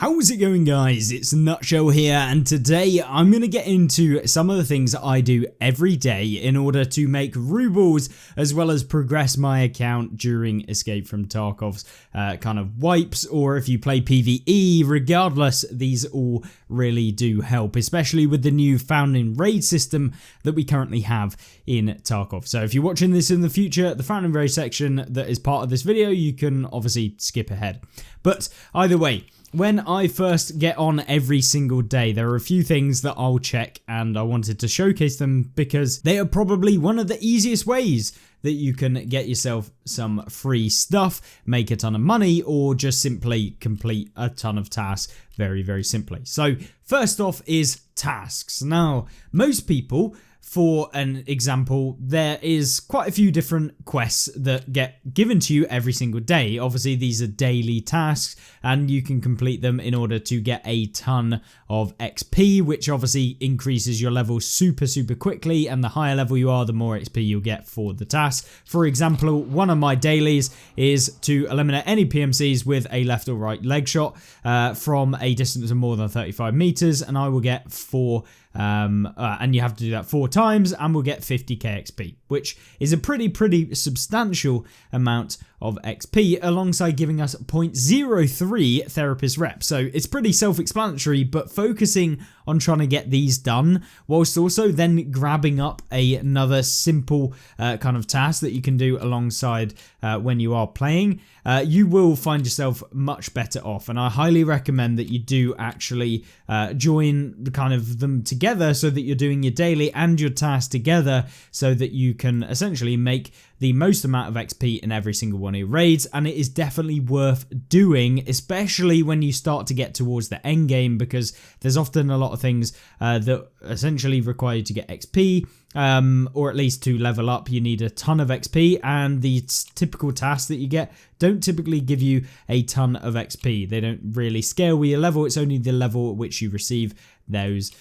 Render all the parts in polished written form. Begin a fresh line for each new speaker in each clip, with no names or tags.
How's it going, guys? It's Nutshell here, and today I'm going to get into some of the things that I do every day in order to make rubles as well as progress my account during Escape from Tarkov's kind of wipes, or if you play PVE. Regardless, these all really do help, especially with the new founding raid system that we currently have in Tarkov. So if you're watching this in the future, the founding raid section that is part of this video, you can obviously skip ahead. But either way, when I first get on every single day, there are a few things that I'll check, and I wanted to showcase them because they are probably one of the easiest ways that you can get yourself some free stuff, make a ton of money, or just simply complete a ton of tasks very, very simply. So first off is tasks. Now, most people, for an example, there is quite a few different quests that get given to you every single day. Obviously, these are daily tasks and you can complete them in order to get a ton of XP, which obviously increases your level super quickly, and the higher level you are, the more XP you'll get for the task. For example, one of my dailies is to eliminate any PMCs with a left or right leg shot from a distance of more than 35 meters, and I will get 4 and you have to do that 4 times and we'll get 50k XP, which is a pretty substantial amount of XP, alongside giving us 0.03 therapist rep. So it's pretty self-explanatory, but focusing on trying to get these done whilst also then grabbing up another simple kind of task that you can do alongside when you are playing, you will find yourself much better off. And I highly recommend that you do actually join the kind of them together, so that you're doing your daily and your task together, so that you can essentially make the most amount of XP in every single one of your raids. And it is definitely worth doing, especially when you start to get towards the end game, because there's often a lot of things that essentially require you to get XP, or at least to level up you need a ton of XP, and the typical tasks that you get don't typically give you a ton of XP. They don't really scale with your level, it's only the level at which you receive those.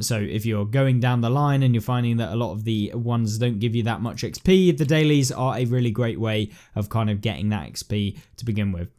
So if you're going down the line and you're finding that a lot of the ones don't give you that much XP, the dailies are a really great way of kind of getting that XP to begin with.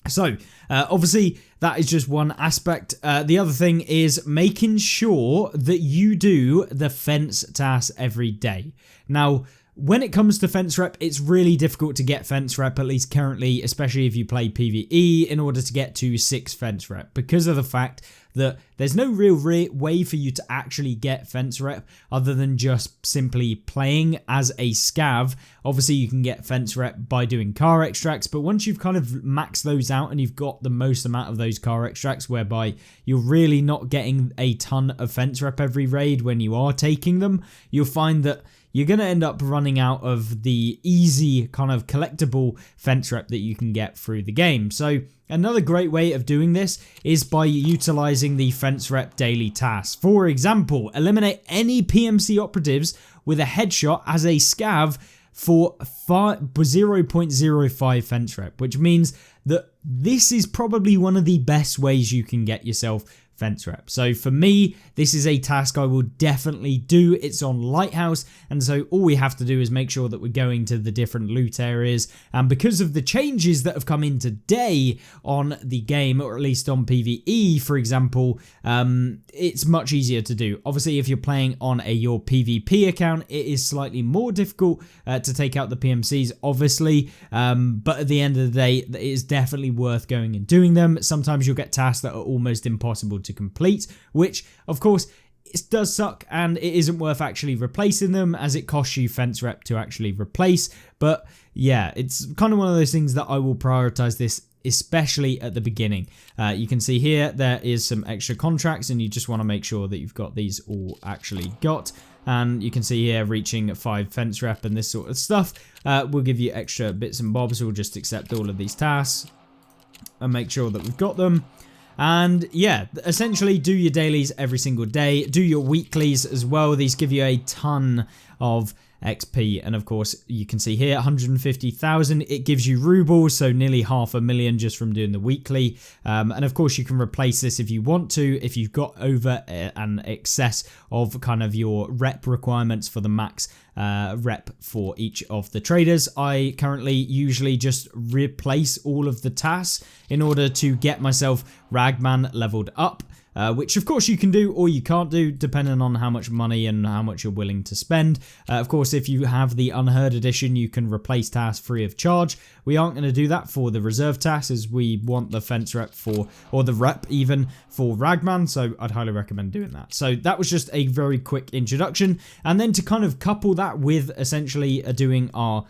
So obviously that is just one aspect. The other thing is making sure that you do the fence task every day. Now, when it comes to fence rep, it's really difficult to get fence rep, at least currently, especially if you play PVE, in order to get to 6 fence rep, because of the fact that there's no real way for you to actually get fence rep other than just simply playing as a scav. Obviously, you can get fence rep by doing car extracts, but once you've kind of maxed those out and you've got the most amount of those car extracts, whereby you're really not getting a ton of fence rep every raid when you are taking them, you'll find that you're going to end up running out of the easy kind of collectible fence rep that you can get through the game. So another great way of doing this is by utilizing the fence rep daily tasks. For example, eliminate any PMC operatives with a headshot as a scav for 0.05 fence rep, which means that this is probably one of the best ways you can get yourself fence rep. So for me, this is a task I will definitely do. It's on Lighthouse, and so all we have to do is make sure that we're going to the different loot areas, and because of the changes that have come in today on the game, or at least on PvE, for example, it's much easier to do. Obviously, if you're playing on your PvP account, it is slightly more difficult to take out the PMCs, obviously, but at the end of the day, it is definitely worth going and doing them. Sometimes you'll get tasks that are almost impossible to complete, which of course it does suck, and it isn't worth actually replacing them, as it costs you fence rep to actually replace. But yeah, it's kind of one of those things that I will prioritize this, especially at the beginning. You can see here there is some extra contracts, and you just want to make sure that you've got these all actually got. And you can see here reaching 5 fence rep and this sort of stuff will give you extra bits and bobs. We'll just accept all of these tasks and make sure that we've got them. And yeah, essentially do your dailies every single day, do your weeklies as well. These give you a ton of XP. And of course, you can see here 150,000. It gives you rubles, so nearly 500,000 just from doing the weekly. And of course, you can replace this if you want to, if you've got over an excess of kind of your rep requirements for the max rep for each of the traders. I currently usually just replace all of the tasks in order to get myself Ragman leveled up. Which of course you can do or you can't do depending on how much money and how much you're willing to spend. Of course, if you have the Unheard edition, you can replace tasks free of charge. We aren't going to do that for the reserve tasks, as we want the fence rep for, or the rep even, for Ragman, so I'd highly recommend doing that. So that was just a very quick introduction, and then to kind of couple that with essentially doing our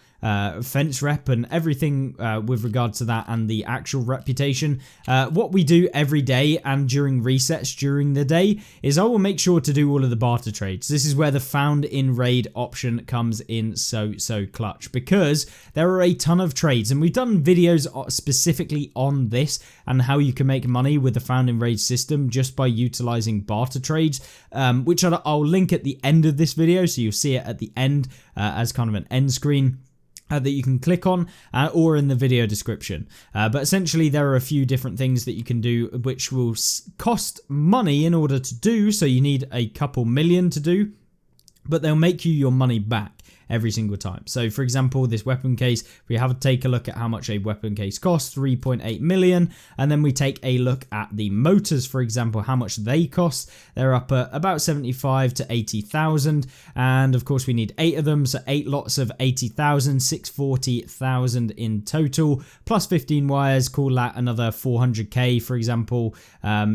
fence rep and everything with regards to that and the actual reputation. What we do every day and during resets during the day is I will make sure to do all of the barter trades. This is where the found in raid option comes in so clutch, because there are a ton of trades, and we've done videos specifically on this and how you can make money with the found in raid system just by utilizing barter trades, which I'll link at the end of this video, so you'll see it at the end as kind of an end screen that you can click on, or in the video description. But essentially there are a few different things that you can do which will cost money in order to do, so you need a couple million to do, but they'll make you your money back every single time. So for example, this weapon case, we have to take a look at how much a weapon case costs, 3.8 million, and then we take a look at the motors, for example, how much they cost. They're up at about 75 to 80,000, and of course we need 8 of them, so 8 lots of 80,000, 640,000 in total, plus 15 wires, call that another 400k, for example.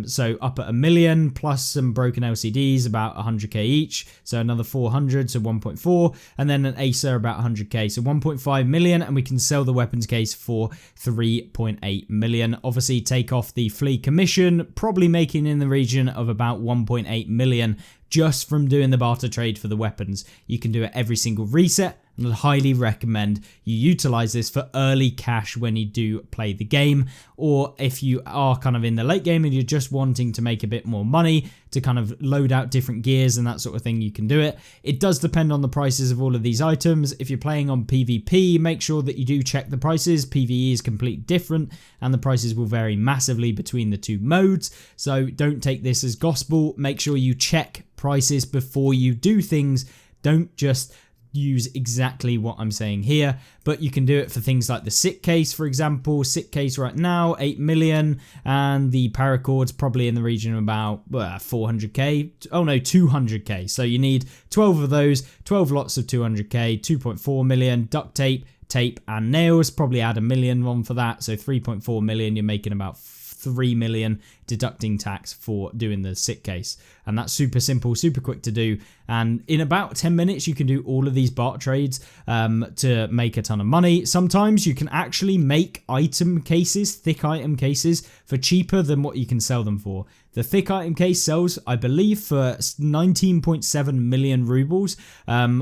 So up at a million, plus some broken LCDs, about 100k each, so another 400, so 1.4, and then an Acer about 100k, so 1.5 million, and we can sell the weapons case for 3.8 million. Obviously take off the flea commission, probably making in the region of about 1.8 million just from doing the barter trade for the weapons. You can do it every single reset, and I'd highly recommend you utilize this for early cash when you do play the game, or if you are kind of in the late game and you're just wanting to make a bit more money to kind of load out different gears and that sort of thing, you can do it. It does depend on the prices of all of these items. If you're playing on PvP, make sure that you do check the prices. PvE is completely different and the prices will vary massively between the two modes, so don't take this as gospel. Make sure you check prices before you do things. Don't just use exactly what I'm saying here, but you can do it for things like the sit case, for example. Sit case right now 8 million, and the paracord's probably in the region of about 400k, oh no, 200k. So you need 12 of those, 12 lots of 200k, 2.4 million. Duct tape, and nails, probably add a million on for that, so 3.4 million. You're making about 3 million deducting tax for doing the sit case, and that's super simple, super quick to do, and in about 10 minutes you can do all of these barter trades to make a ton of money. Sometimes you can actually make item cases, thick item cases, for cheaper than what you can sell them for. The thick item case sells, I believe, for 19.7 million rubles,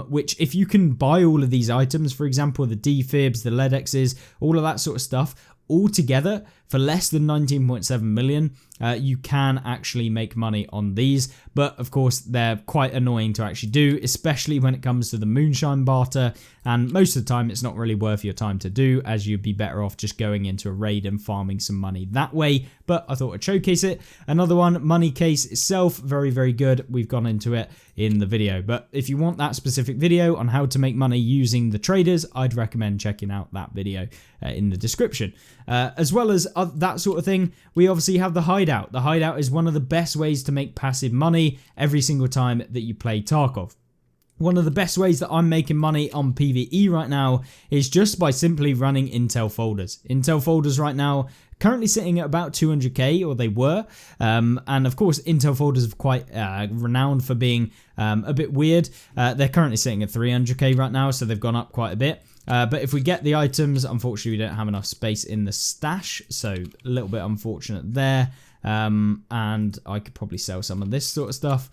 which if you can buy all of these items, for example the defibs, the LEDXs, all of that sort of stuff, all together for less than 19.7 million, you can actually make money on these. But of course they're quite annoying to actually do, especially when it comes to the moonshine barter, and most of the time it's not really worth your time to do, as you'd be better off just going into a raid and farming some money that way. But I thought I'd showcase it. Another one, money case itself, very good. We've gone into it in the video, but if you want that specific video on how to make money using the traders, I'd recommend checking out that video in the description. As well as that sort of thing, we obviously have the Hideout. The Hideout is one of the best ways to make passive money every single time that you play Tarkov. One of the best ways that I'm making money on PvE right now is just by simply running intel folders. Intel folders right now currently sitting at about 200k, or they were, and of course intel folders are quite renowned for being a bit weird. They're currently sitting at 300k right now, so they've gone up quite a bit. But if we get the items, unfortunately we don't have enough space in the stash, so a little bit unfortunate there. And I could probably sell some of this sort of stuff,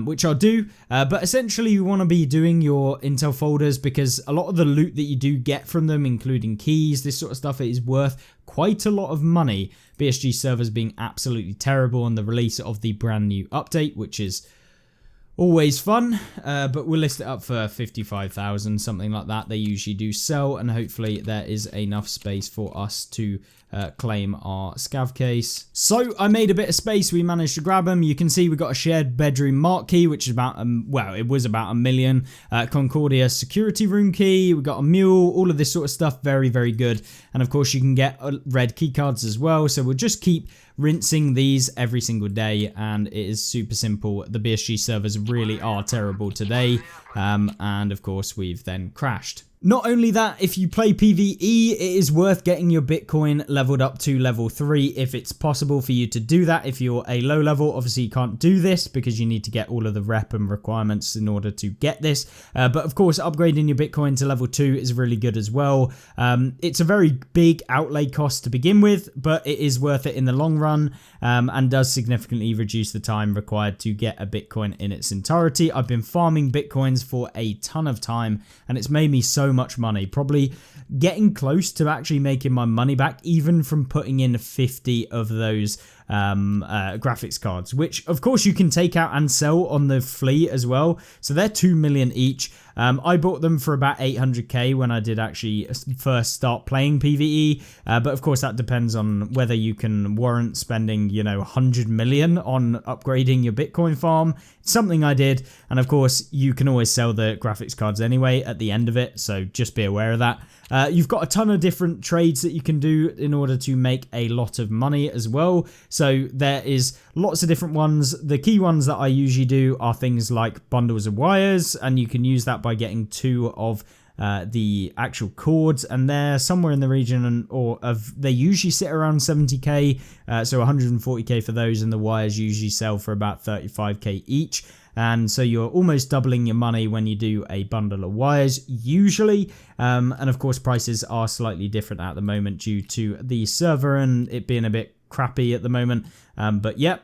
which I'll do. But essentially you want to be doing your intel folders, because a lot of the loot that you do get from them, including keys, this sort of stuff, it is worth quite a lot of money. BSG servers being absolutely terrible on the release of the brand new update, which is Always fun, but we'll list it up for 55,000, something like that. They usually do sell, and hopefully there is enough space for us to claim our scav case. So I made a bit of space. We managed to grab them. You can see we got a shared bedroom mark key, which is about, well, it was about 1 million. Concordia security room key. We got a mule, all of this sort of stuff. Very, very good. And of course you can get red key cards as well. So we'll just keep rinsing these every single day, and it is super simple. The BSG servers really are terrible today, and of course we've then crashed. Not only that, if you play PvE, it is worth getting your Bitcoin leveled up to level 3 if it's possible for you to do that. If you're a low level, obviously you can't do this because you need to get all of the rep and requirements in order to get this. But of course, upgrading your Bitcoin to level 2 is really good as well. It's a very big outlay cost to begin with, but it is worth it in the long run, and does significantly reduce the time required to get a Bitcoin in its entirety. I've been farming Bitcoins for a ton of time, and it's made me so much money, probably getting close to actually making my money back, even from putting in 50 of those graphics cards, which of course you can take out and sell on the flea as well. So they're 2 million each. I bought them for about 800k when I did actually first start playing PvE, but of course that depends on whether you can warrant spending, you know, 100 million on upgrading your Bitcoin farm. It's something I did, and of course you can always sell the graphics cards anyway at the end of it, so just be aware of that. You've got a ton of different trades that you can do in order to make a lot of money as well. So there is lots of different ones. The key ones that I usually do are things like bundles of wires, and you can use that by getting 2 of the actual cords, and they're somewhere in the region they usually sit around 70k, so 140k for those, and the wires usually sell for about 35k each. And so you're almost doubling your money when you do a bundle of wires usually, and of course prices are slightly different at the moment due to the server and it being a bit crappy at the moment, but yeah.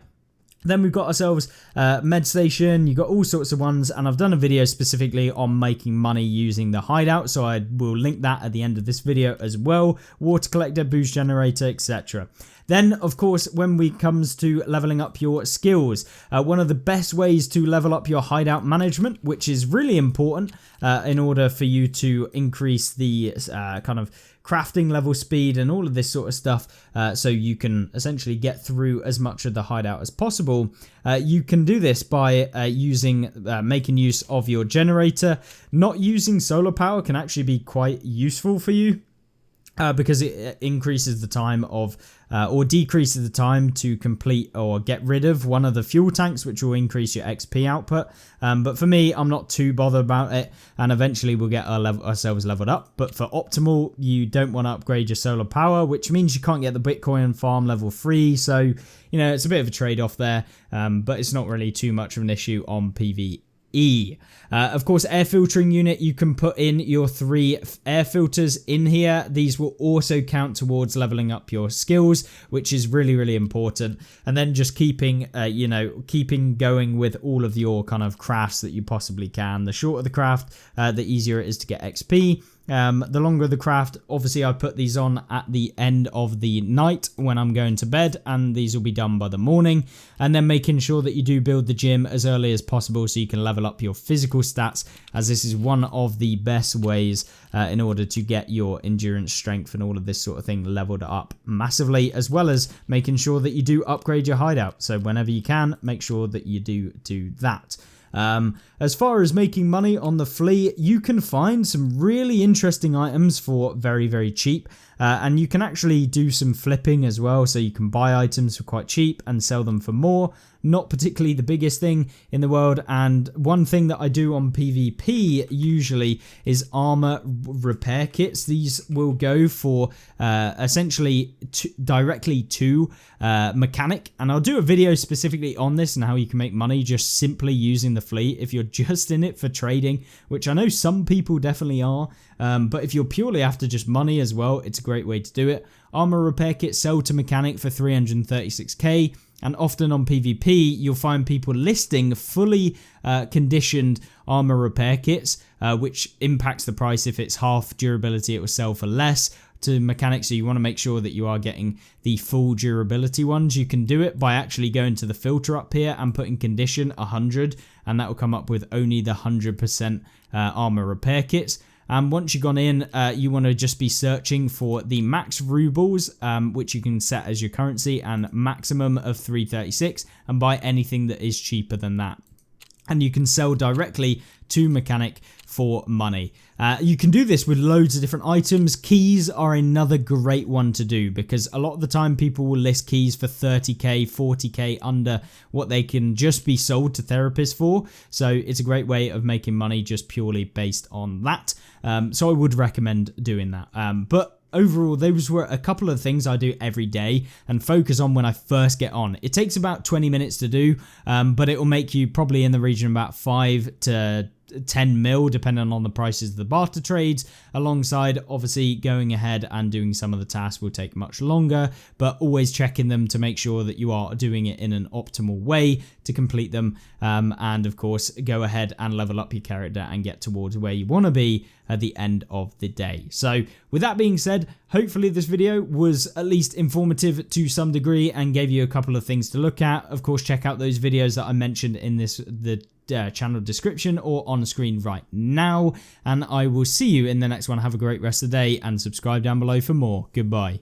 Then we've got ourselves med station. You've got all sorts of ones, and I've done a video specifically on making money using the hideout, so I will link that at the end of this video as well. Water collector, boost generator, etc. Then, of course, when we comes to leveling up your skills, one of the best ways to level up your hideout management, which is really important in order for you to increase the kind of crafting level speed and all of this sort of stuff, so you can essentially get through as much of the hideout as possible. You can do this by making use of your generator. Not using solar power can actually be quite useful for you, because it increases the time of or decreases the time to complete or get rid of one of the fuel tanks, which will increase your XP output. But for me, I'm not too bothered about it, and eventually we'll get ourselves leveled up. But for optimal, you don't want to upgrade your solar power, which means you can't get the Bitcoin farm level 3. So, you know, it's a bit of a trade-off there, but it's not really too much of an issue on PvE. Of course, air filtering unit, you can put in your 3 air filters in here. These will also count towards leveling up your skills, which is really, really important. And then just keeping going with all of your kind of crafts that you possibly can. The shorter the craft, the easier it is to get XP. The longer the craft, obviously I put these on at the end of the night when I'm going to bed, and these will be done by the morning. And then making sure that you do build the gym as early as possible so you can level up your physical stats, as this is one of the best ways in order to get your endurance, strength and all of this sort of thing leveled up massively, as well as making sure that you do upgrade your hideout. So whenever you can, make sure that you do that. As far as making money on the flea, you can find some really interesting items for very, very cheap. And you can actually do some flipping as well, so you can buy items for quite cheap and sell them for more. Not particularly the biggest thing in the world, and one thing that I do on PvP usually is armor repair kits. These will go for essentially directly to mechanic, and I'll do a video specifically on this and how you can make money just simply using the fleet if you're just in it for trading, which I know some people definitely are, but if you're purely after just money as well, it's a great way to do it. Armor repair kit sell to mechanic for 336k. And often on PvP, you'll find people listing fully conditioned armor repair kits, which impacts the price. If it's half durability, it will sell for less. to mechanics, so you want to make sure that you are getting the full durability ones. You can do it by actually going to the filter up here and putting condition 100, and that will come up with only the 100% armor repair kits. And once you've gone in, you want to just be searching for the max rubles, which you can set as your currency, and maximum of 336, and buy anything that is cheaper than that. And you can sell directly to mechanic for money. You can do this with loads of different items. Keys are another great one to do, because a lot of the time people will list keys for 30k, 40k under what they can just be sold to therapists for. So it's a great way of making money just purely based on that. So I would recommend doing that. But overall, those were a couple of things I do every day and focus on when I first get on. It takes about 20 minutes to do, but it will make you probably in the region of about 5 to 10 mil depending on the prices of the barter trades, alongside obviously going ahead and doing some of the tasks will take much longer, but always checking them to make sure that you are doing it in an optimal way to complete them, and of course go ahead and level up your character and get towards where you want to be at the end of the day. So with that being said, hopefully this video was at least informative to some degree and gave you a couple of things to look at. Of course, check out those videos that I mentioned in the channel description or on screen right now, and I will see you in the next one. Have a great rest of the day and subscribe down below for more. Goodbye.